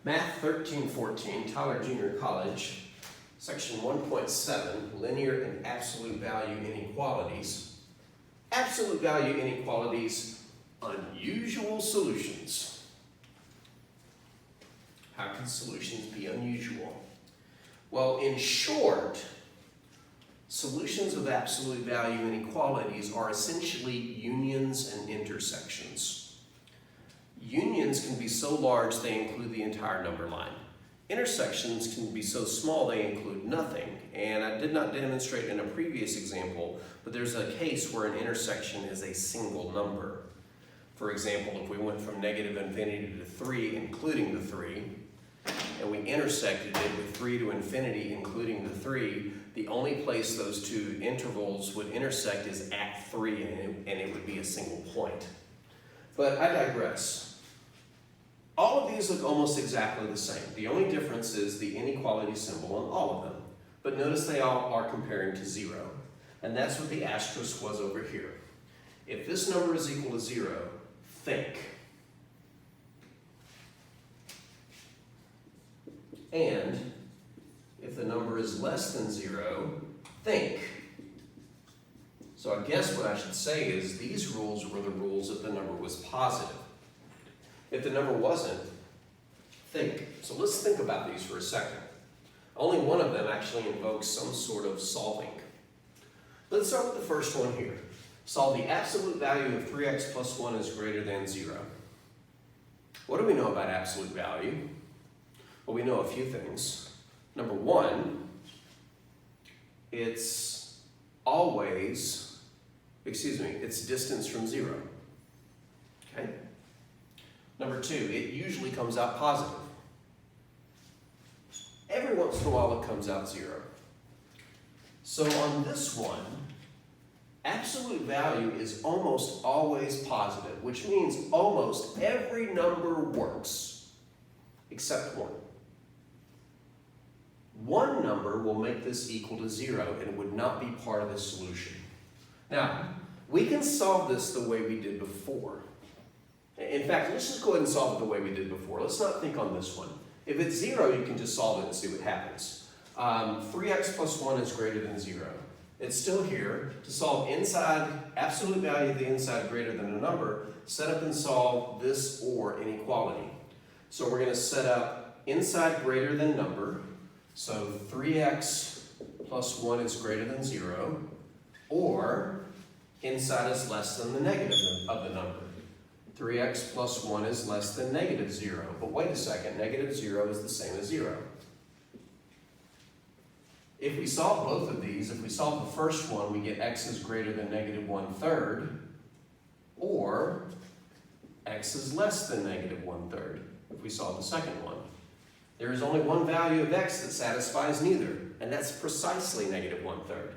Math 1314, Tyler Junior College, Section 1.7, Linear and Absolute Value Inequalities. Absolute value inequalities, unusual solutions. How can solutions be unusual? Well, in short, solutions of absolute value inequalities are essentially unions and intersections. Unions can be so large they include the entire number line. Intersections can be so small they include nothing. And I did not demonstrate in a previous example, but there's a case where an intersection is a single number. For example, if we went from negative infinity to 3, including the 3, and we intersected it with 3 to infinity, including the 3, the only place those two intervals would intersect is at 3, and it would be a single point. But I digress. All of these look almost exactly the same. The only difference is the inequality symbol on all of them. But notice they all are comparing to 0. And that's what the asterisk was over here. If this number is equal to 0, think. And if the number is less than 0, think. So I guess what I should say is these rules were the rules if the number was positive. If the number wasn't, think. So let's think about these for a second. Only one of them actually invokes some sort of solving. Let's start with the first one here. Solve the absolute value of 3x plus 1 is greater than 0. What do we know about absolute value? Well, we know a few things. Number one, it's distance from 0. Okay? Number two, it usually comes out positive. Every once in a while it comes out 0. So on this one, absolute value is almost always positive, which means almost every number works, except 1. One number will make this equal to 0 and would not be part of the solution. Now, we can solve this the way we did before. In fact, let's just go ahead and solve it the way we did before. Let's not think on this one. If it's 0, you can just solve it and see what happens. 3x plus 1 is greater than 0. It's still here. To solve inside, absolute value of the inside greater than a number, set up and solve this or inequality. So we're going to set up inside greater than number. So 3x plus 1 is greater than 0. Or inside is less than the negative of the number. 3x plus 1 is less than negative 0. But wait a second, negative 0 is the same as 0. If we solve both of these, if we solve the first one, we get x is greater than negative 1/3, or x is less than negative 1/3, if we solve the second one. There is only one value of x that satisfies neither, and that's precisely negative 1/3.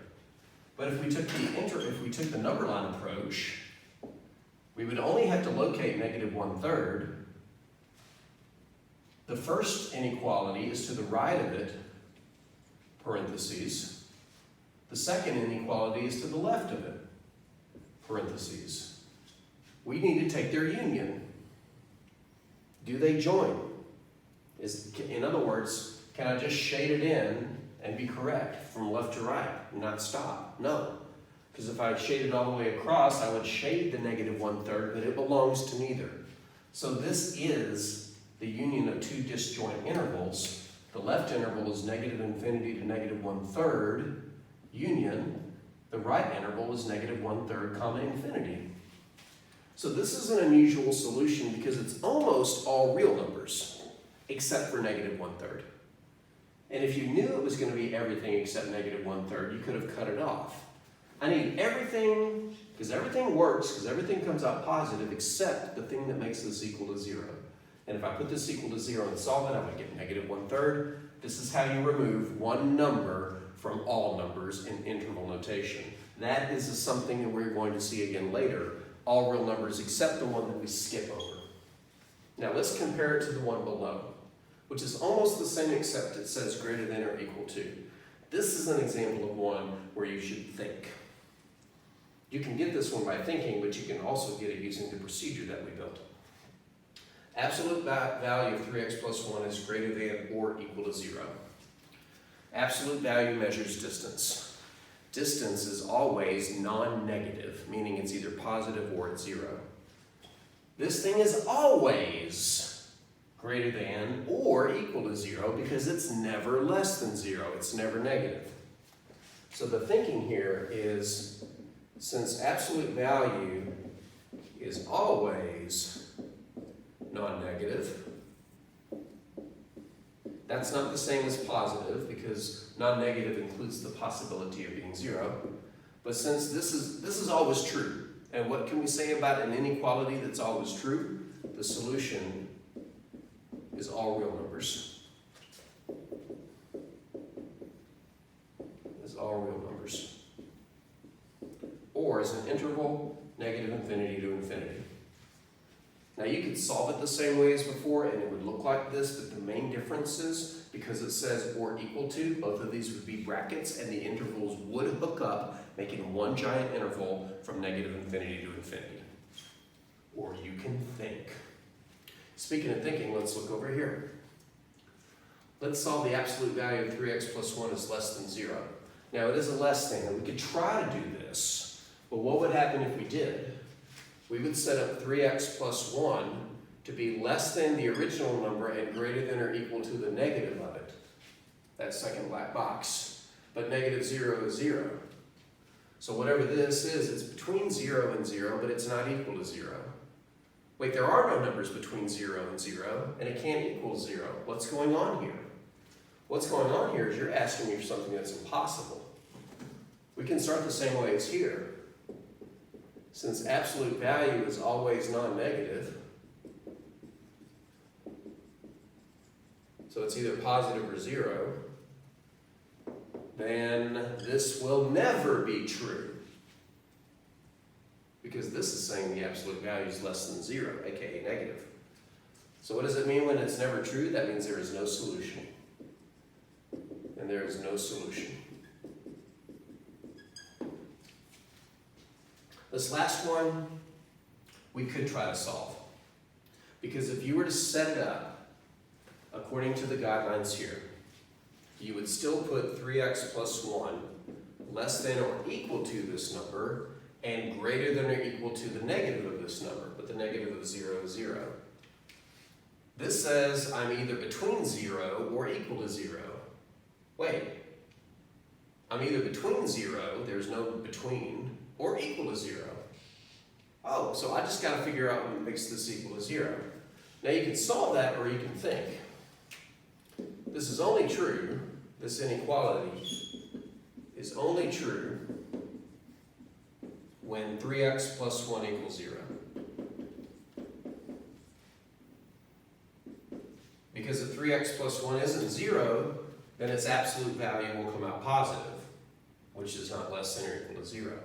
But if we took the number line approach, we would only have to locate negative 1/3. The first inequality is to the right of it, parentheses. The second inequality is to the left of it, parentheses. We need to take their union. Do they join? In other words, can I just shade it in and be correct from left to right and not stop? No. Because if I shade it all the way across, I would shade the negative 1/3, but it belongs to neither. So this is the union of two disjoint intervals. The left interval is negative infinity to negative 1/3 union. The right interval is negative 1/3 comma infinity. So this is an unusual solution because it's almost all real numbers, except for negative 1/3. And if you knew it was going to be everything except negative 1/3, you could have cut it off. I need everything, because everything works, because everything comes out positive, except the thing that makes this equal to 0. And if I put this equal to 0 and solve it, I would get negative 1/3. This is how you remove one number from all numbers in interval notation. That is something that we're going to see again later. All real numbers except the one that we skip over. Now let's compare it to the one below, which is almost the same except it says greater than or equal to. This is an example of one where you should think. You can get this one by thinking, but you can also get it using the procedure that we built. Absolute value of 3x plus 1 is greater than or equal to 0. Absolute value measures distance. Distance is always non-negative, meaning it's either positive or it's 0. This thing is always greater than or equal to 0 because it's never less than 0. It's never negative. So the thinking here is, since absolute value is always non-negative, that's not the same as positive because non-negative includes the possibility of being 0. But since this is always true, and what can we say about an inequality that's always true? The solution is all real numbers. Is all real numbers. Or is an interval, negative infinity to infinity. Now you could solve it the same way as before and it would look like this, but the main difference is, because it says or equal to, both of these would be brackets and the intervals would hook up, making one giant interval from negative infinity to infinity. Or you can think. Speaking of thinking, let's look over here. Let's solve the absolute value of 3x plus 1 is less than 0. Now it is a less thing, and we could try to do this, but what would happen if we did? We would set up 3x plus 1 to be less than the original number and greater than or equal to the negative of it. That second black box. But negative 0 is 0. So whatever this is, it's between 0 and 0, but it's not equal to 0. Wait, there are no numbers between 0 and 0, and it can't equal 0. What's going on here? What's going on here is you're asking me for something that's impossible. We can start the same way as here. Since absolute value is always non-negative, so it's either positive or 0, then this will never be true. Because this is saying the absolute value is less than 0, aka negative. So what does it mean when it's never true? That means there is no solution. And there is no solution. This last one, we could try to solve. Because if you were to set it up according to the guidelines here, you would still put 3x plus 1 less than or equal to this number and greater than or equal to the negative of this number, but the negative of 0 is 0. This says I'm either between 0 or equal to 0. Wait, I'm either between 0, there's no between, or equal to 0. Oh, so I just got to figure out what makes this equal to 0. Now you can solve that or you can think. This is only true, this inequality is only true when 3x plus 1 equals 0. Because if 3x plus 1 isn't 0, then its absolute value will come out positive, which is not less than or equal to 0.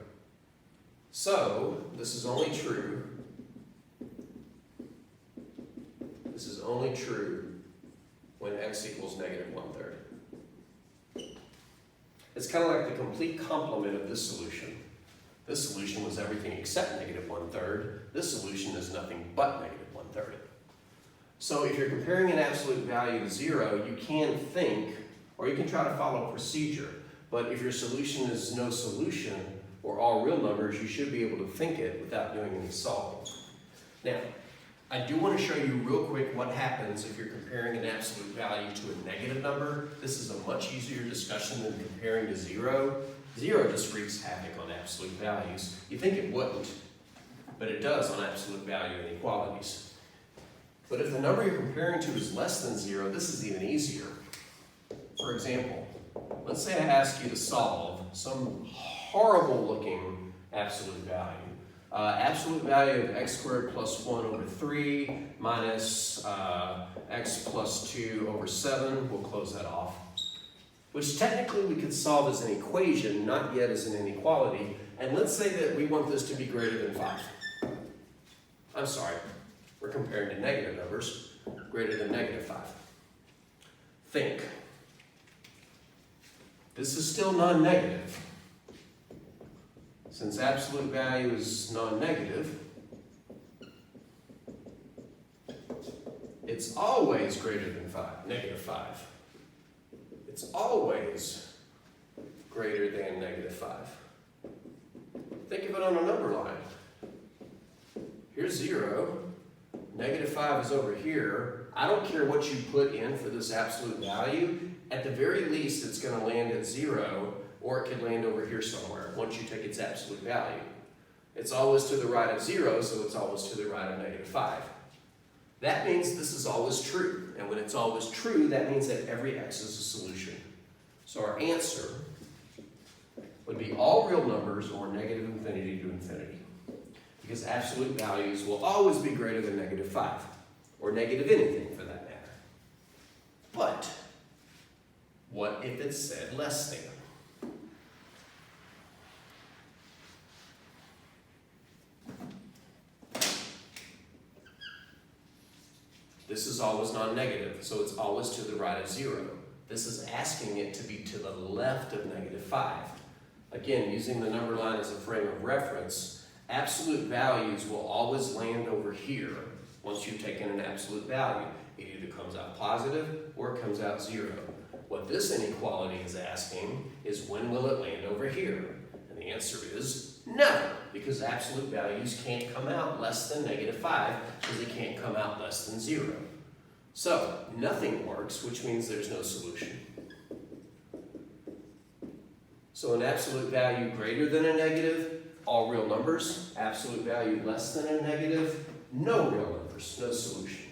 So, this is only true. This is only true when x equals negative 1/3. It's kind of like the complete complement of this solution. This solution was everything except negative 1/3. This solution is nothing but negative 1/3. So if you're comparing an absolute value to 0, you can think, or you can try to follow procedure. But if your solution is no solution, or all real numbers, you should be able to think it without doing any solving. Now, I do want to show you real quick what happens if you're comparing an absolute value to a negative number. This is a much easier discussion than comparing to 0. 0 just wreaks havoc on absolute values. You think it wouldn't, but it does on absolute value inequalities. But if the number you're comparing to is less than 0, this is even easier. For example, let's say I ask you to solve some horrible looking absolute value. Absolute value of x squared plus 1 over 3 minus x plus 2 over 7. We'll close that off. Which technically we could solve as an equation, not yet as an inequality. And let's say that we want this to be greater than 5. I'm sorry, we're comparing to negative numbers. Greater than negative 5. Think. This is still non-negative. Since absolute value is non-negative, It's always greater than 5, negative 5. It's always greater than negative 5. Think of it on a number line. Here's 0. Negative 5 is over here. I don't care what you put in for this absolute value. At the very least, it's going to land at 0, or it could land over here somewhere once you take its absolute value. It's always to the right of 0, so it's always to the right of negative 5. That means this is always true. And when it's always true, that means that every x is a solution. So our answer would be all real numbers or negative infinity to infinity. Because absolute values will always be greater than negative 5, or negative anything for that matter. But what if it said less than? This is always non-negative, so it's always to the right of 0. This is asking it to be to the left of negative 5. Again, using the number line as a frame of reference, absolute values will always land over here once you've taken an absolute value. It either comes out positive or it comes out 0. What this inequality is asking is when will it land over here? And the answer is never, because absolute values can't come out less than negative 5 because they can't come out less than 0. So nothing works, which means there's no solution. So an absolute value greater than a negative, all real numbers. Absolute value less than a negative, no real numbers, no solution.